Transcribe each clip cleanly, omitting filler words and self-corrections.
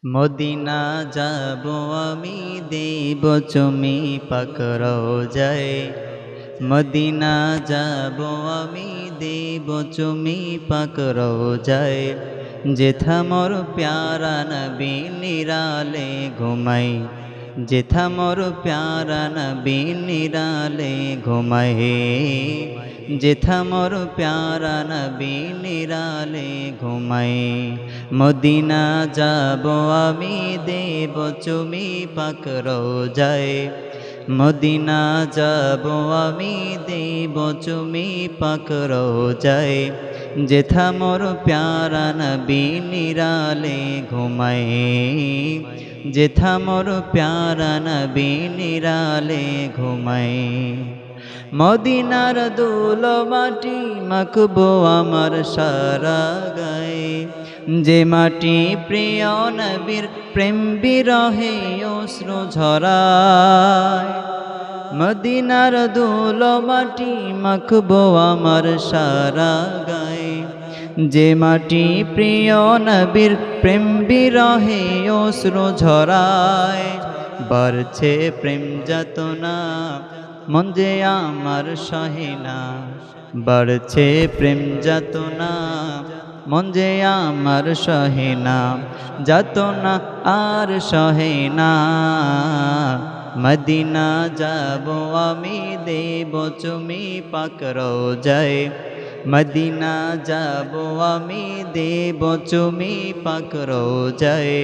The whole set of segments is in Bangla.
মদিনা যাব আমি দেব চুমি পাক রওজায়। মদিনা যাব আমি দেব চুমি পাক রওজায়। যেথা মোর প্যারা নবী নিরালে ঘুমাই, যেথা মোর প্যারা নবী নিরালে ঘুমাই, যেথা মোর প্যারা নবী নিরালে ঘুমাই। মদিনা যাব আমি দেব চুমি পাক রওজায়। মদিনা যাব আমি দেব চুমি পাক রওজায়। যেথা মোর প্যারা নবী নিরালে ঘুমাই, যেথা মোর প্যারা নবী নিরালে ঘুমাই। মদিনার ধুলো মাটি মাখবো আমার সারা গায়ে, যে মাটি প্রিয় নবীর প্রেম বিরহে অশ্রু ঝরায়। মদিনার ধুলো মাটি মাখবো আমার সারা গায়ে, যে মাটি প্রিয় নবীর প্রেম বিরহে অশ্রু ঝরায়। বাড়ছে প্রেম যাতনা মন যে আমার সহে না, বাড়ছে প্রেম যাতনা মন যে আমার সহে না, যাতনা আর সহে না। মদিনা যাব আমি দেব চুমি পাক রওজায়। মদিনা যাব আমি দেব চুমি পাক রওজায়।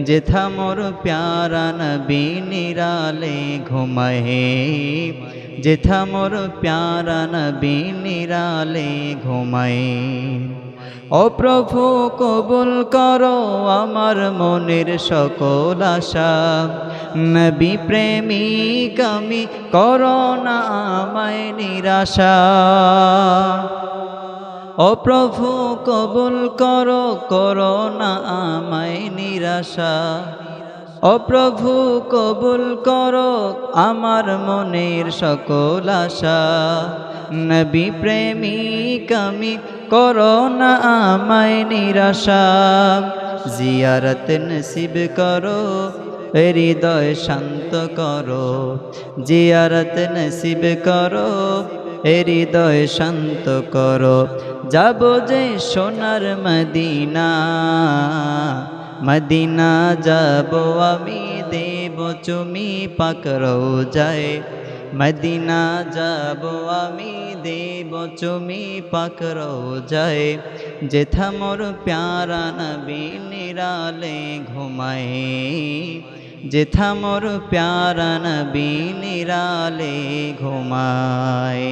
যেথা মোর প্যারা নবী নিরালে ঘুমায়, যেথা মোর প্যারা নবী নিরালে ঘুমায়। ও প্রভু কবুল করো আমার মনের সকল আশা, নবী প্রেমিক আমি করো না আমায় নিরাশা। ও প্রভু কবুল করো, করো না আমায় নিরাশা। ও প্রভু কবুল করো আমার মনের সকল আশা, নবী প্রেমিক আমি করো না আমায় নিরাশা। জিয়ারত নসিব করো হৃদয় শান্ত করো, জিয়ারত নসিব করো হৃদয় শান্ত করো। যাব যে সোনার মদিনা, মদিনা যাব আমি দেব চুমি পাক রওজায়। মদিনা যাব আমি দেব চুমি পাক রওজায়। যেথা মোর প্যারা নবী নিরালে ঘুমায়, যেথা মোর প্যারা নবী নিরালে ঘুমায়।